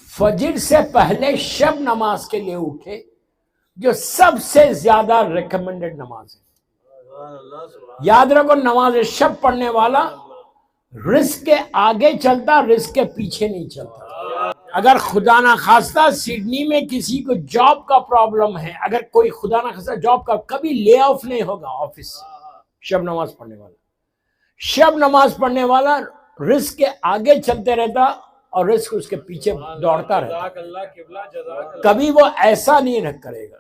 फजर से पहले शब नमाज के लिए उठे, जो सबसे ज्यादा रिकमेंडेड नमाज है। याद रखो, नमाज शब पढ़ने वाला रिस्क के आगे चलता, रिस्क के पीछे नहीं चलता। अगर खुदा ना खास्ता सिडनी में किसी को जॉब का प्रॉब्लम है, अगर कोई खुदा ना खास्ता जॉब का, कभी ले ऑफ नहीं होगा ऑफिस से। शब नमाज पढ़ने वाला, शब नमाज पढ़ने वाला रिस्क के आगे चलते रहता और रिस्क उसके पीछे दौड़ता रहता। कभी वो ऐसा नहीं करेगा।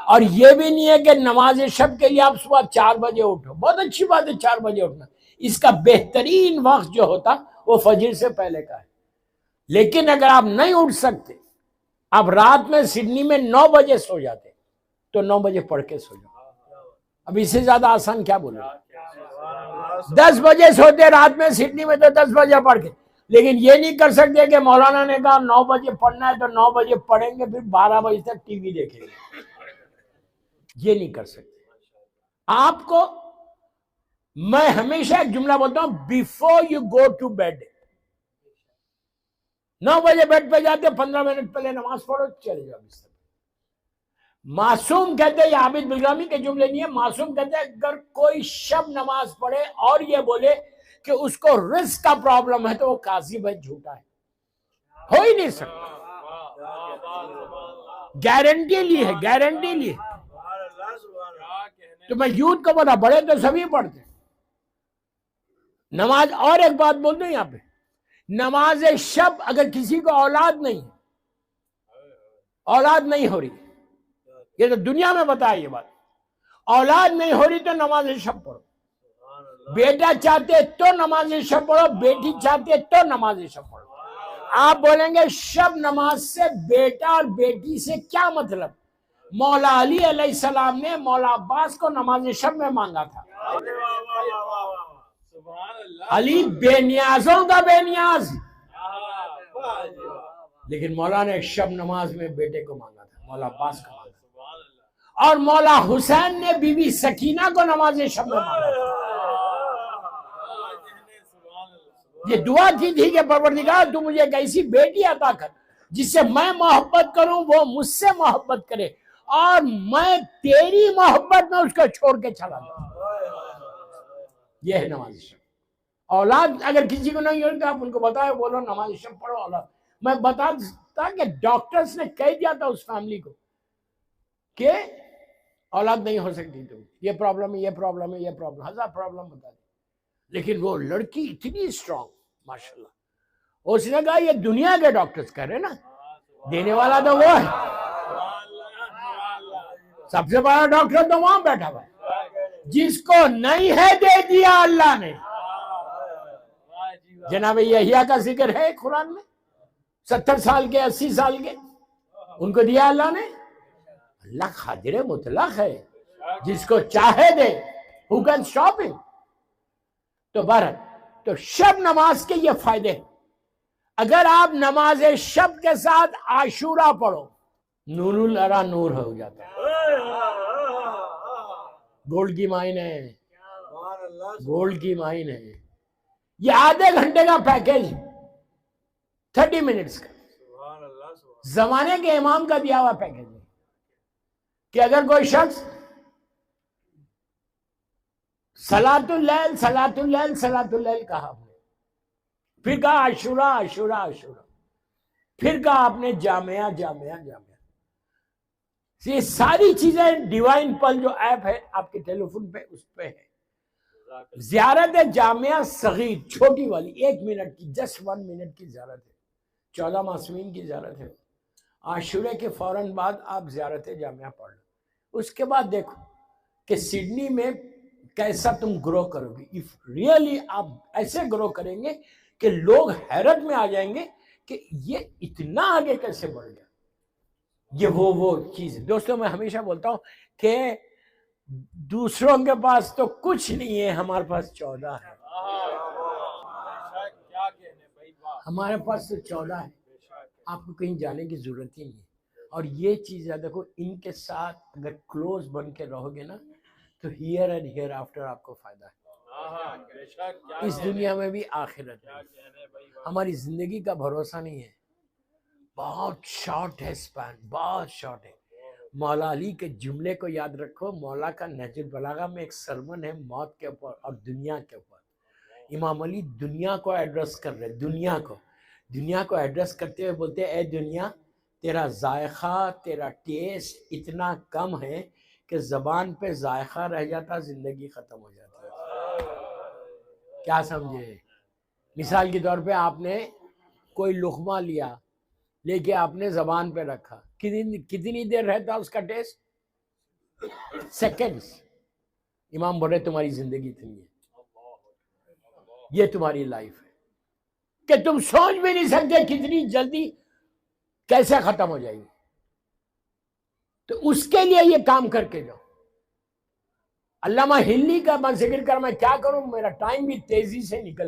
और ये भी नहीं है कि नमाज शब के लिए आप सुबह 4 बजे उठो। बहुत अच्छी बात है 4 बजे उठना, इसका बेहतरीन वक्त जो होता वो फजर से पहले का है। लेकिन अगर आप नहीं उठ सकते, आप रात में सिडनी में 9 बजे सो जाते, तो 9 बजे पढ़ के सो जाओ। अब इससे ज्यादा आसान क्या बोलो। 10 बजे सोते रात में सिडनी में, तो 10 बजे पढ़ के। लेकिन ये नहीं कर सकते कि मौलाना ने कहा 9 बजे पढ़ना है तो 9 बजे पढ़ेंगे, फिर 12 बजे तक टीवी देखेंगे। ये नहीं कर सकते। आपको मैं हमेशा एक जुमला बोलता हूं, before you go to bed, 9 बजे बेड पे जाते, 15 मिनट पहले नमाज पढ़ो, चले जाओ बिस्तर। मासूम कहते हैं, आबिद बिलगामी के जुमले नहीं है, मासूम कहते हैं अगर कोई शब नमाज पढ़े और ये बोले कि उसको रिस्क का प्रॉब्लम है, तो वो काजी भाई झूठा है, हो ही नहीं सकता। गारंटी ली है, गारंटी ली है। तो मैं यूथ को बता, बड़े तो सभी पढ़ते नमाज। और एक बात बोल दो यहाँ पे, नमाज शब अगर किसी को औलाद नहीं हो रही, ये तो दुनिया में बताया ये बात, औलाद नहीं हो रही तो नमाज शब पढ़ो। बेटा चाहते तो नमाज शब पढ़ो, बेटी चाहते तो नमाज शब पढ़ो। आप बोलेंगे शब नमाज से बेटा और बेटी से क्या मतलब? मौला अली अलैहिस्सलाम ने मौला अब्बास को नमाज शब में मांगा था। अली बेनियाजों का बेनियाज, लेकिन मौला ने शब नमाज में बेटे को मांगा था, मौला अब्बास को मांगा था। और मौला हुसैन ने बीबी सकीना को नमाज शब में मांगा था। ये दुआ की थी कि परवरदिगार तू मुझे एक ऐसी बेटी अता कर जिससे मैं मोहब्बत करूं, वो मुझसे मोहब्बत करे, और मैं तेरी मोहब्बत में उसको छोड़ के चला जाऊं। यह है नमाज शब। औलाद अगर किसी को नहीं हो तो आप उनको बताए, बोलो नमाज शब पढ़ो औलाद। मैं बताता कि डॉक्टर्स ने कह दिया था उस फैमिली को कि औलाद नहीं हो सकती, तुम ये प्रॉब्लम है, ये प्रॉब्लम है, ये प्रॉब्लम, 1000 प्रॉब्लम बता दी। लेकिन वो लड़की इतनी स्ट्रांग, माशाल्लाह। उसने कहा ये दुनिया के डॉक्टर्स कह रहे ना, देने वाला तो वो है, सबसे बड़ा डॉक्टर तो वहां बैठा हुआ है। जिसको नहीं है दे दिया अल्लाह ने। जनाब यहिया का जिक्र है कुरान में, 70 साल के, 80 साल के, उनको दिया अल्लाह ने। अल्लाह खादिर मुतलक है, जिसको चाहे दे, हु कैन स्टॉप हिम। तो बहरहाल, तो शब नमाज के ये फायदे हैं। अगर आप नमाज शब के साथ आशूरा पढ़ो, नूरुल अरा नूर हो जाता है। गोल्ड की माइन है, गोल्ड की माइन है। ये आधे घंटे का पैकेज, 30 मिनट्स का, जमाने के इमाम का दिया हुआ पैकेज है कि अगर कोई शख्स सलातुल लैल सलातुल लैल सलातुल लैल कहा, फिर कहा आशूरा आशूरा आशूरा, फिर कहा आपने जामिया जामिया जामिया, ये सारी चीजें डिवाइन पल जो ऐप है आपके टेलीफोन पे, उस पे है। ज़ियारत जामिया सगीर, छोटी वाली, 1 मिनट की, जस्ट 1 मिनट की ज़ियारत है, 14 मासूमीन की ज़ियारत है। आशूरे के फौरन बाद आप ज़ियारत जामिया पढ़ लो। उसके बाद देखो कि सिडनी में कैसा तुम ग्रो करोगे। इफ रियली आप ऐसे ग्रो करेंगे कि लोग हैरत में आ जाएंगे कि ये इतना आगे कैसे बढ़ गया। ये वो चीज। दोस्तों, मैं हमेशा बोलता हूं कि दूसरों के पास तो कुछ नहीं है, हमारे पास 14 है। हमारे पास तो 14 है, आपको कहीं जाने की जरूरत ही नहीं है। और ये चीज है, देखो, इनके साथ अगर क्लोज बन के रहोगे ना, तो हियर एंड हियर आफ्टर आपको फायदा है, इस दुनिया में भी आखिरत में। हमारी जिंदगी का भरोसा नहीं है, बहुत शॉर्ट है स्पैन, बहुत शॉर्ट है। मौला अली के जुमले को याद रखो। मौला का नहजुल बलागा में एक सरमन है मौत के ऊपर और दुनिया के ऊपर। इमाम अली दुनिया को एड्रेस कर रहे, दुनिया को एड्रेस करते हुए बोलते हैं, ए दुनिया, तेरा जायका, तेरा टेस्ट इतना कम है कि जबान पे जायका रह जाता, जिंदगी खत्म हो जाती है। क्या समझे? मिसाल के तौर पे आपने कोई लुकमा लिया, लेके आपने जबान पे रखा, कितनी देर रहता उसका टेस्ट? सेकेंड्स। इमाम बोल रहे तुम्हारी जिंदगी इतनी है, ये तुम्हारी लाइफ है कि तुम सोच भी नहीं सकते कितनी जल्दी कैसे खत्म हो जाएगी। तो उसके लिए ये काम करके जाओ। अल्लामा हिल्ली का मैं जिक्र कर, मैं क्या करूं, मेरा टाइम भी तेजी से निकल